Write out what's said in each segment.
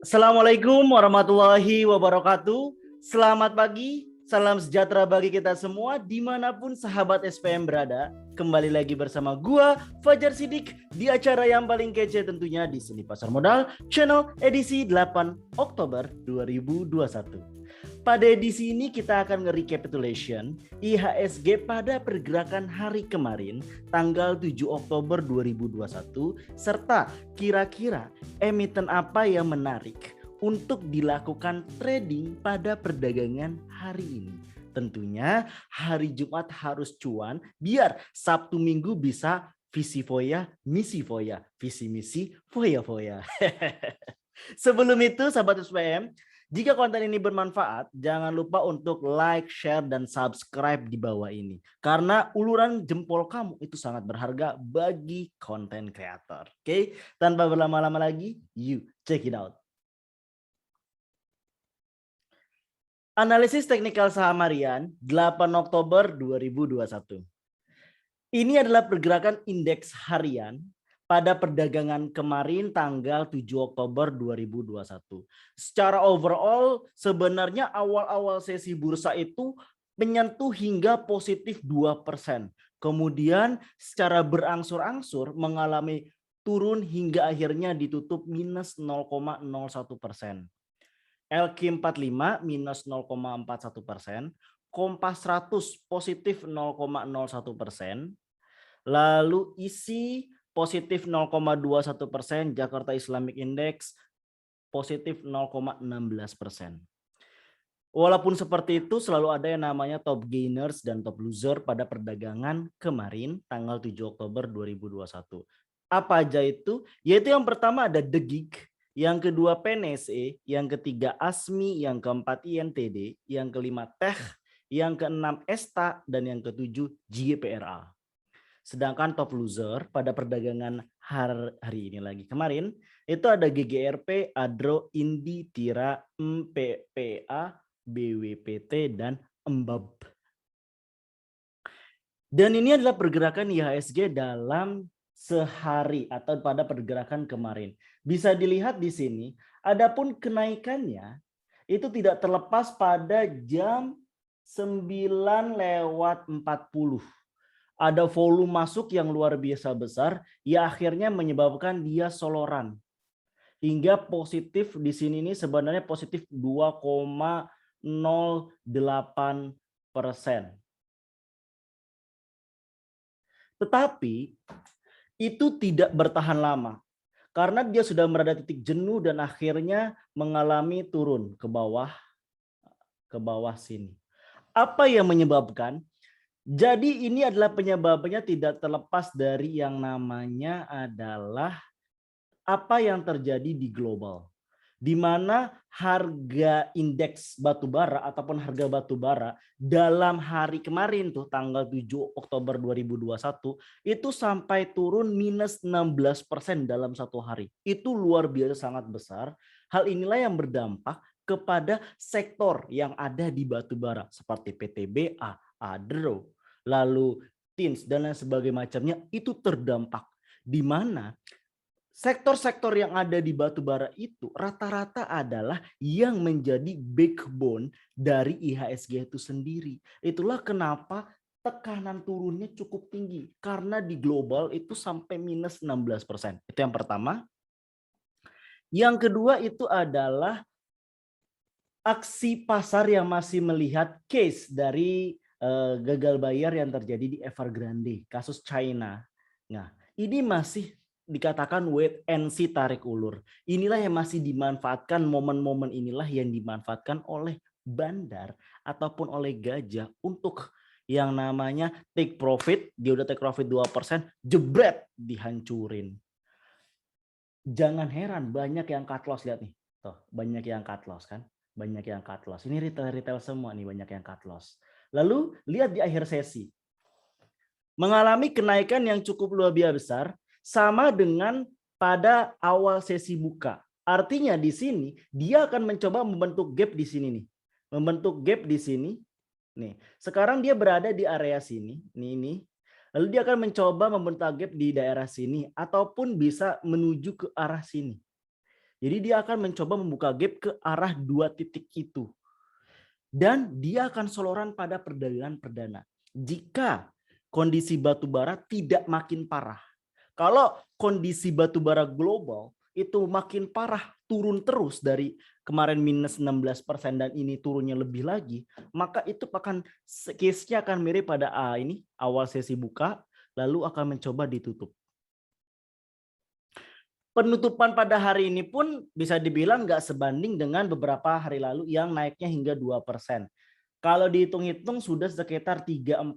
Assalamualaikum warahmatullahi wabarakatuh. Selamat pagi, salam sejahtera bagi kita semua dimanapun sahabat SPM berada. Kembali lagi bersama gua Fajar Sidik di acara yang paling kece tentunya di Seni Pasar Modal Channel edisi 8 Oktober 2021. Pada edisi ini kita akan nge-recapitulation IHSG pada pergerakan hari kemarin tanggal 7 Oktober 2021 serta kira-kira emiten apa yang menarik untuk dilakukan trading pada perdagangan hari ini. Tentunya hari Jumat harus cuan biar Sabtu Minggu bisa visi foya, misi foya, visi misi foya foya. Sebelum itu sahabat SPM, jika konten ini bermanfaat, jangan lupa untuk like, share, dan subscribe di bawah ini. Karena uluran jempol kamu itu sangat berharga bagi konten kreator. Oke, tanpa berlama-lama lagi, you check it out. Analisis teknikal saham harian 8 Oktober 2021. Ini adalah pergerakan indeks harian pada perdagangan kemarin tanggal 7 Oktober 2021. Secara overall sebenarnya awal-awal sesi bursa itu menyentuh hingga positif 2%. Kemudian secara berangsur-angsur mengalami turun hingga akhirnya ditutup minus 0,01%. LQ45 minus 0,41%. Kompas 100 positif 0,01%. Lalu isi positif 0,21%, Jakarta Islamic Index positif 0,16%. Walaupun seperti itu selalu ada yang namanya top gainers dan top loser pada perdagangan kemarin tanggal 7 Oktober 2021. Apa aja itu? Yaitu yang pertama ada The Gig, yang kedua PNSE, yang ketiga ASMI, yang keempat INTD, yang kelima Tech, yang keenam ESTA, dan yang ketujuh JPRA. Sedangkan top loser pada perdagangan hari ini lagi kemarin itu ada GGRP, Adro, Indi, Tira, MPPA, BWPT, dan Embab. Dan ini adalah pergerakan IHSG dalam sehari atau pada pergerakan kemarin. Bisa dilihat di sini, adapun kenaikannya itu tidak terlepas pada jam 9:40. Ada volume masuk yang luar biasa besar, ya akhirnya menyebabkan dia soloran. Hingga positif di sini ini sebenarnya positif 2,08%. Tetapi itu tidak bertahan lama karena dia sudah berada titik jenuh dan akhirnya mengalami turun ke bawah sini. Apa yang menyebabkan? Jadi ini adalah penyebabnya tidak terlepas dari yang namanya adalah apa yang terjadi di global. Di mana harga indeks batubara ataupun harga batubara dalam hari kemarin tuh tanggal 7 Oktober 2021 itu sampai turun minus 16% dalam satu hari. Itu luar biasa sangat besar. Hal inilah yang berdampak kepada sektor yang ada di batubara seperti PTBA, Adro, lalu TINS dan lain sebagainya macamnya itu terdampak, di mana sektor-sektor yang ada di batubara itu rata-rata adalah yang menjadi backbone dari IHSG itu sendiri. Itulah kenapa tekanan turunnya cukup tinggi karena di global itu sampai minus 16%. Itu yang pertama. Yang kedua itu adalah aksi pasar yang masih melihat case dari gagal bayar yang terjadi di Evergrande, kasus China. Nah, ini masih dikatakan wait and see, tarik ulur. Inilah yang masih dimanfaatkan, momen-momen inilah yang dimanfaatkan oleh bandar ataupun oleh gajah untuk yang namanya take profit. Dia udah take profit 2%, jebret dihancurin. Jangan heran banyak yang cut loss, lihat nih. Tuh, banyak yang cut loss kan? Banyak yang cut loss. Ini retail-retail semua nih, banyak yang cut loss. Lalu lihat di akhir sesi. Mengalami kenaikan yang cukup luar biasa besar sama dengan pada awal sesi buka. Artinya di sini dia akan mencoba membentuk gap di sini nih. Membentuk gap di sini. Nih, sekarang dia berada di area sini, nih. Lalu dia akan mencoba membentuk gap di daerah sini ataupun bisa menuju ke arah sini. Jadi dia akan mencoba membuka gap ke arah dua titik itu. Dan dia akan soloran pada perdagangan perdana. Jika kondisi batubara tidak makin parah. Kalau kondisi batubara global itu makin parah, turun terus dari kemarin minus 16% dan ini turunnya lebih lagi, maka itu akan case-nya akan mirip pada ini awal sesi buka, lalu akan mencoba ditutup. Penutupan pada hari ini pun bisa dibilang nggak sebanding dengan beberapa hari lalu yang naiknya hingga 2%. Kalau dihitung-hitung sudah sekitar 3-4%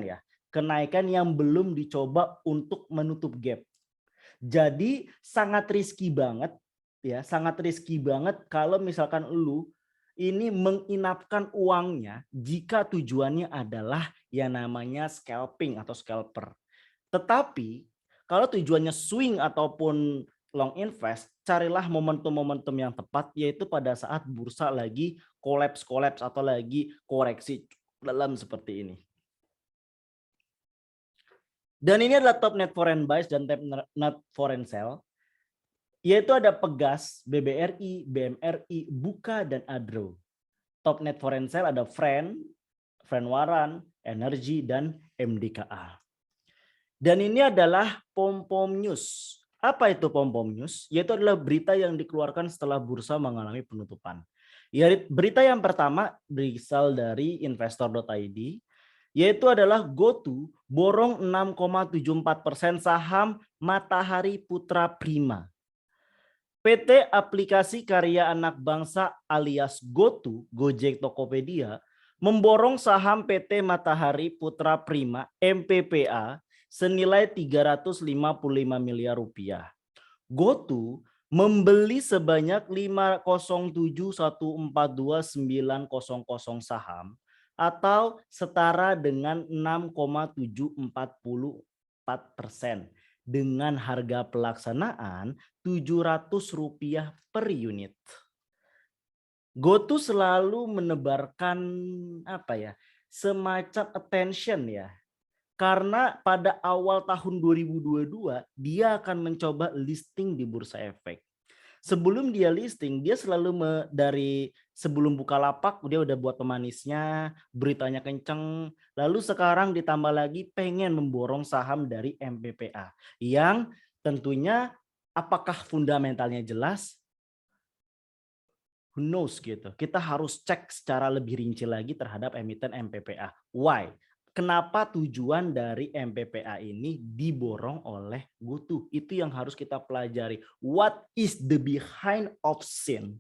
ya. Kenaikan yang belum dicoba untuk menutup gap. Jadi sangat risky banget ya, sangat risky banget kalau misalkan lu ini menginapkan uangnya jika tujuannya adalah yang namanya scalping atau scalper. Tetapi kalau tujuannya swing ataupun long invest, carilah momentum-momentum yang tepat, yaitu pada saat bursa lagi kolaps atau lagi koreksi dalam seperti ini. Dan ini adalah top net foreign buys dan top net foreign sell, yaitu ada Pegas, BBRI, BMRI, Buka, dan Adro. Top net foreign sell ada Friend Waran, Energy, dan MDKA. Dan ini adalah pom-pom news. Apa itu pom-pom news? Yaitu adalah berita yang dikeluarkan setelah bursa mengalami penutupan. Ya, berita yang pertama berasal dari investor.id, yaitu adalah GoTo borong 6,74% saham Matahari Putra Prima. PT Aplikasi Karya Anak Bangsa alias GoTo, Gojek Tokopedia, memborong saham PT Matahari Putra Prima MPPA senilai 355 miliar rupiah. GoTo membeli sebanyak 507.142.900 saham atau setara dengan 6,744% dengan harga pelaksanaan Rp700 per unit. GoTo selalu menebarkan semacam attention ya. Karena pada awal tahun 2022 dia akan mencoba listing di Bursa Efek. Sebelum dia listing, dia selalu dari sebelum Bukalapak dia udah buat pemanisnya, beritanya kenceng. Lalu sekarang ditambah lagi pengen memborong saham dari MPPA yang tentunya apakah fundamentalnya jelas? Who knows gitu. Kita harus cek secara lebih rinci lagi terhadap emiten MPPA. Why? Kenapa tujuan dari MPPA ini diborong oleh GoTo? Itu yang harus kita pelajari. What is the behind of scene?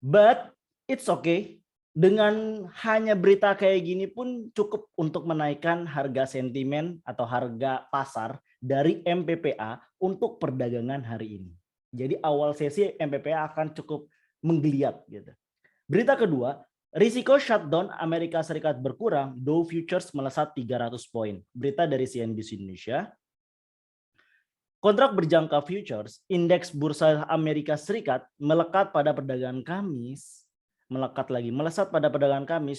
But it's okay. Dengan hanya berita kayak gini pun cukup untuk menaikkan harga sentimen atau harga pasar dari MPPA untuk perdagangan hari ini. Jadi awal sesi MPPA akan cukup menggeliat gitu. Berita kedua, risiko shutdown Amerika Serikat berkurang, Dow Futures melesat 300 poin. Berita dari CNBC Indonesia. Kontrak berjangka futures, indeks bursa Amerika Serikat melesat pada perdagangan Kamis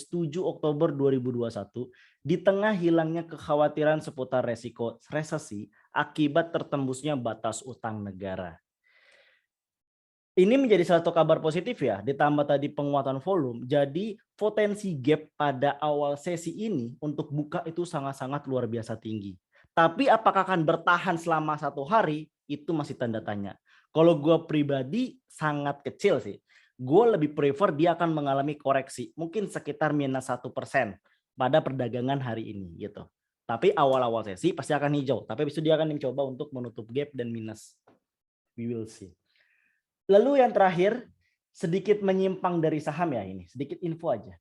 7 Oktober 2021 di tengah hilangnya kekhawatiran seputar resiko resesi akibat tertembusnya batas utang negara. Ini menjadi satu kabar positif ya, ditambah tadi penguatan volume. Jadi potensi gap pada awal sesi ini untuk buka itu sangat-sangat luar biasa tinggi. Tapi apakah akan bertahan selama 1 hari, itu masih tanda tanya. Kalau gue pribadi sangat kecil sih. Gue lebih prefer dia akan mengalami koreksi, mungkin sekitar minus 1% pada perdagangan hari ini gitu. Tapi awal-awal sesi pasti akan hijau, tapi habis itu dia akan mencoba untuk menutup gap dan minus. We will see. Lalu yang terakhir, sedikit menyimpang dari saham ya ini, sedikit info aja.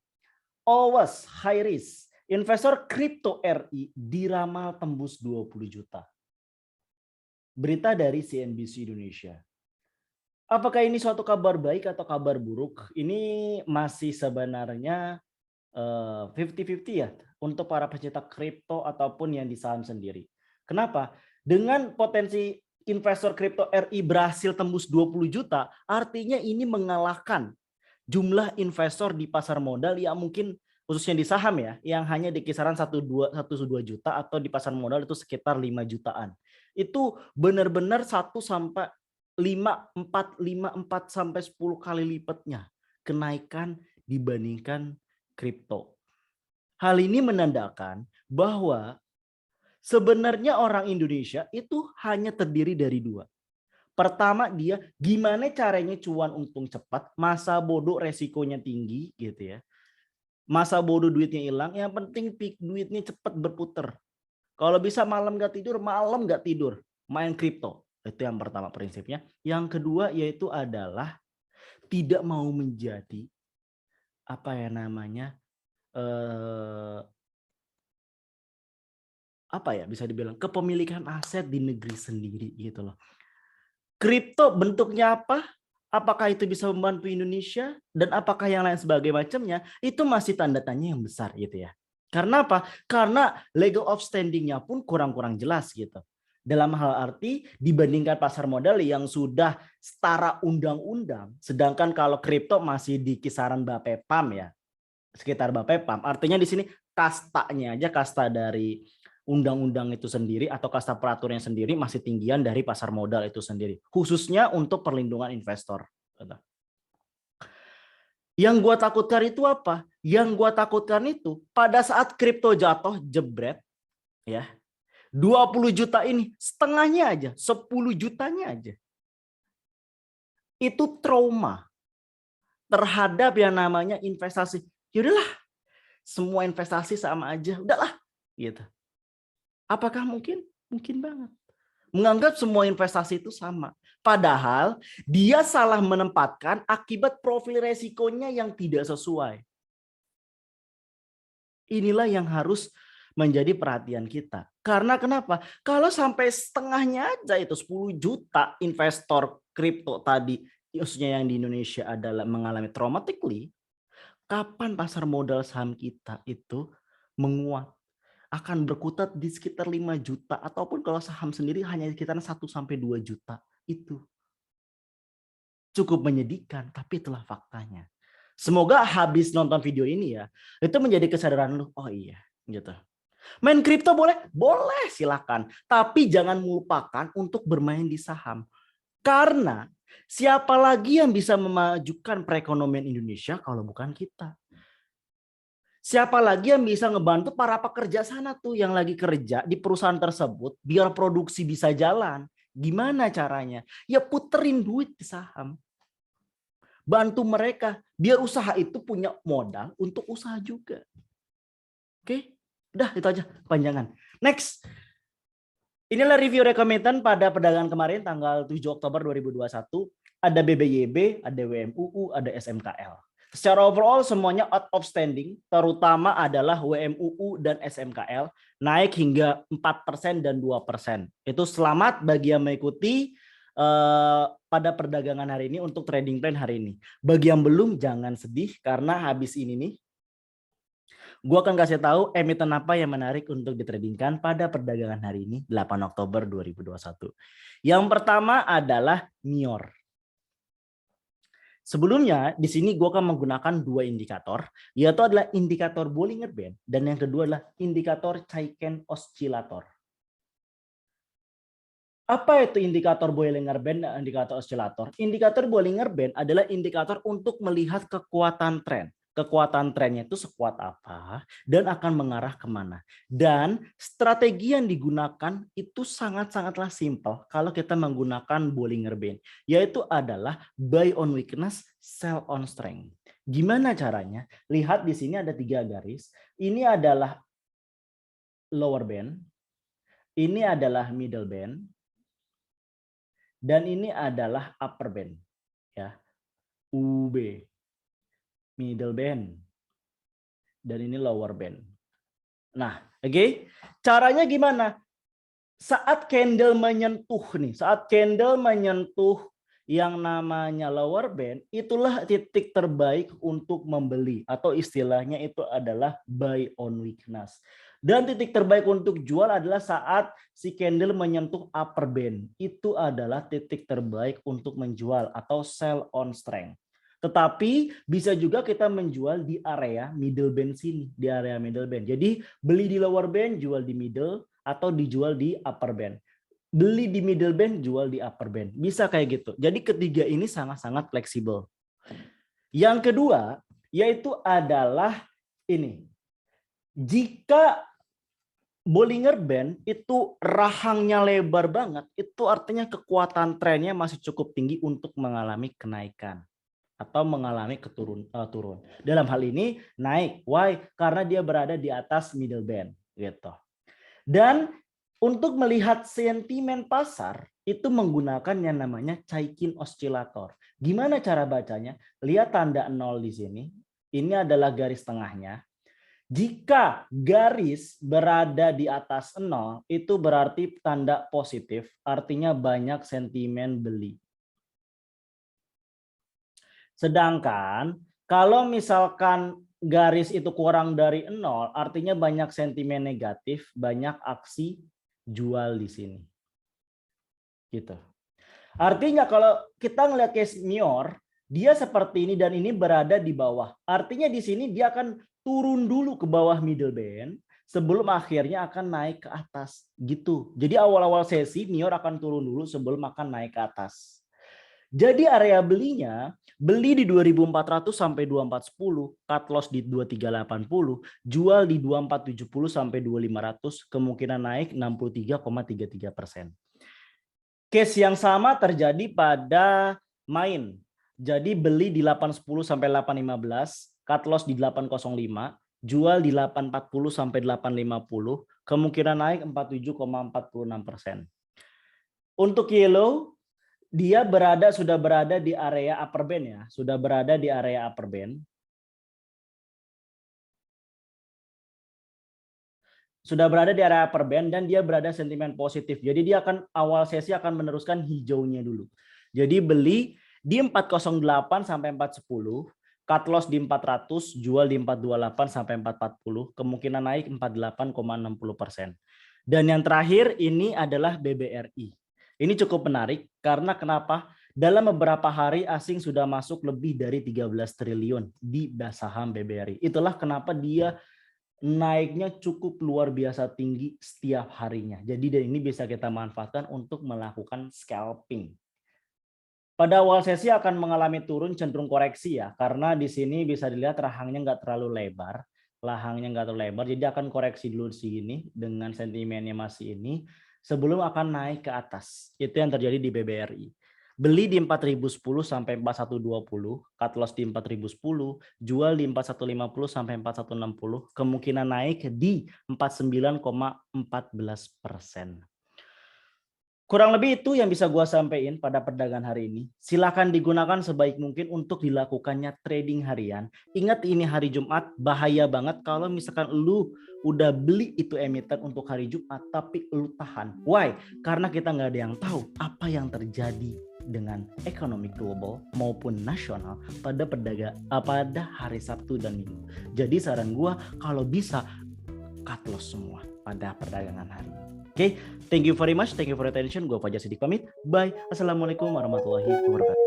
Awas high risk, investor kripto RI diramal tembus 20 juta. Berita dari CNBC Indonesia. Apakah ini suatu kabar baik atau kabar buruk? Ini masih sebenarnya 50-50 ya untuk para pecinta kripto ataupun yang di saham sendiri. Kenapa? Dengan potensi investor kripto RI berhasil tembus 20 juta, artinya ini mengalahkan jumlah investor di pasar modal yang mungkin khususnya di saham ya, yang hanya di kisaran 1-2 juta atau di pasar modal itu sekitar 5 jutaan. Itu benar-benar 1 sampai 5, 4 sampai 10 kali lipatnya kenaikan dibandingkan kripto. Hal ini menandakan bahwa sebenarnya orang Indonesia itu hanya terdiri dari 2. Pertama, dia gimana caranya cuan untung cepat, masa bodoh resikonya tinggi gitu ya. Masa bodoh duitnya hilang, yang penting duitnya cepat berputar. Kalau bisa malam nggak tidur, main kripto. Itu yang pertama prinsipnya. Yang kedua yaitu adalah tidak mau menjadi apa ya namanya, apa ya bisa dibilang kepemilikan aset di negeri sendiri gitu loh. Kripto bentuknya apa? Apakah itu bisa membantu Indonesia dan apakah yang lain sebagai macamnya, itu masih tanda tanya yang besar gitu ya. Karena apa? Karena legal of standing-nya pun kurang-kurang jelas gitu. Dalam hal arti dibandingkan pasar modal yang sudah setara undang-undang, sedangkan kalau kripto masih di kisaran Bapepam ya, sekitar Bapepam. Artinya di sini kastanya aja, kasta dari undang-undang itu sendiri atau kasta peraturannya sendiri masih tinggian dari pasar modal itu sendiri, khususnya untuk perlindungan investor. Yang gua takutkan itu apa? Yang gua takutkan itu pada saat kripto jatuh jebret ya, 20 juta ini setengahnya aja, 10 jutanya aja itu trauma terhadap yang namanya investasi. Yaudahlah, semua investasi sama aja, udahlah gitu. Apakah mungkin? Mungkin banget. Menganggap semua investasi itu sama. Padahal dia salah menempatkan akibat profil resikonya yang tidak sesuai. Inilah yang harus menjadi perhatian kita. Karena kenapa? Kalau sampai setengahnya aja itu 10 juta investor kripto tadi, khususnya yang di Indonesia adalah mengalami traumatically, kapan pasar modal saham kita itu menguat? Akan berkutat di sekitar 5 juta ataupun kalau saham sendiri hanya sekitar 1 sampai 2 juta. Itu cukup menyedihkan, tapi itulah faktanya. Semoga habis nonton video ini ya, itu menjadi kesadaran lu, oh iya gitu. Main kripto boleh? Boleh, silakan. Tapi jangan melupakan untuk bermain di saham. Karena siapa lagi yang bisa memajukan perekonomian Indonesia kalau bukan kita? Siapa lagi yang bisa ngebantu para pekerja sana tuh yang lagi kerja di perusahaan tersebut biar produksi bisa jalan? Gimana caranya? Ya puterin duit di saham. Bantu mereka biar usaha itu punya modal untuk usaha juga. Oke, udah itu aja panjangan. Next. Inilah review rekomendan pada perdagangan kemarin tanggal 7 Oktober 2021. Ada BBYB, ada WMUU, ada SMKL. Secara overall semuanya out of standing, terutama adalah WMUU dan SMKL naik hingga 4% dan 2%. Itu selamat bagi yang mengikuti pada perdagangan hari ini untuk trading plan hari ini. Bagi yang belum jangan sedih karena habis ini nih gue akan kasih tahu emiten apa yang menarik untuk ditradingkan pada perdagangan hari ini 8 Oktober 2021. Yang pertama adalah NIOR. Sebelumnya di sini gue akan menggunakan 2 indikator, yaitu adalah indikator Bollinger Band dan yang kedua adalah indikator Chaiken Oscillator. Apa itu indikator Bollinger Band dan indikator oscillator? Indikator Bollinger Band adalah indikator untuk melihat kekuatan tren. Kekuatan trennya itu sekuat apa dan akan mengarah kemana. Dan strategi yang digunakan itu sangat-sangatlah simpel kalau kita menggunakan Bollinger Band, yaitu adalah buy on weakness, sell on strength. Gimana caranya? Lihat di sini ada 3 garis. Ini adalah lower band, ini adalah middle band, dan ini adalah upper band. Ya, UB. Middle band dan ini lower band. Nah, oke. Caranya gimana? Saat candle menyentuh nih, saat candle menyentuh yang namanya lower band, itulah titik terbaik untuk membeli atau istilahnya itu adalah buy on weakness. Dan titik terbaik untuk jual adalah saat si candle menyentuh upper band. Itu adalah titik terbaik untuk menjual atau sell on strength. Tetapi bisa juga kita menjual di area middle band sini, di area middle band. Jadi beli di lower band, jual di middle, atau dijual di upper band. Beli di middle band, jual di upper band. Bisa kayak gitu. Jadi ketiga ini sangat-sangat fleksibel. Yang kedua, yaitu adalah ini. Jika Bollinger Band itu rahangnya lebar banget, itu artinya kekuatan trennya masih cukup tinggi untuk mengalami kenaikan atau mengalami turun. Dalam hal ini naik. Why? Karena dia berada di atas middle band gitu. Dan untuk melihat sentimen pasar itu menggunakan yang namanya Chaikin Oscillator. Gimana cara bacanya? Lihat tanda 0 di sini. Ini adalah garis tengahnya. Jika garis berada di atas 0, itu berarti tanda positif, artinya banyak sentimen beli. Sedangkan kalau misalkan garis itu kurang dari 0, artinya banyak sentimen negatif, banyak aksi jual di sini. Gitu. Artinya kalau kita ngelihat case Mior, dia seperti ini dan ini berada di bawah. Artinya di sini dia akan turun dulu ke bawah middle band sebelum akhirnya akan naik ke atas gitu. Jadi awal-awal sesi Mior akan turun dulu sebelum akan naik ke atas. Jadi area belinya, beli di 2400 sampai 2410, cut loss di 2380, jual di 2470 sampai 2500, kemungkinan naik 63,33%. Case yang sama terjadi pada main. Jadi beli di 810 sampai 815, cut loss di 805, jual di 840 sampai 850, kemungkinan naik 47,46%. Untuk yellow, dia sudah berada di area upper band ya, sudah berada di area upper band. Sudah berada di area upper band dan dia berada sentimen positif. Jadi dia akan awal sesi akan meneruskan hijaunya dulu. Jadi beli di 408 sampai 410, cut loss di 400, jual di 428 sampai 440, kemungkinan naik 48,60%. Dan yang terakhir ini adalah BBRI. Ini cukup menarik karena kenapa? Dalam beberapa hari asing sudah masuk lebih dari 13 triliun di saham BBRI. Itulah kenapa dia naiknya cukup luar biasa tinggi setiap harinya. Jadi ini bisa kita manfaatkan untuk melakukan scalping. Pada awal sesi akan mengalami turun cenderung koreksi ya, karena di sini bisa dilihat rahangnya nggak terlalu lebar. Jadi akan koreksi dulu di sini dengan sentimennya masih ini. Sebelum akan naik ke atas. Itu yang terjadi di BBRI. Beli di 4010 sampai 4120, cut loss di 4010, jual di 4150 sampai 4160, kemungkinan naik di 49,14%. Kurang lebih itu yang bisa gua sampaikan pada perdagangan hari ini. Silakan digunakan sebaik mungkin untuk dilakukannya trading harian. Ingat ini hari Jumat, bahaya banget kalau misalkan lu udah beli itu emiten untuk hari Jumat tapi lu tahan. Why? Karena kita nggak ada yang tahu apa yang terjadi dengan ekonomi global maupun nasional pada hari Sabtu dan Minggu. Jadi saran gua kalau bisa cut loss semua pada perdagangan hari ini. Oke, thank you very much. Thank you for your attention. Gue Fajar Siddiq pamit. Bye. Assalamualaikum warahmatullahi wabarakatuh.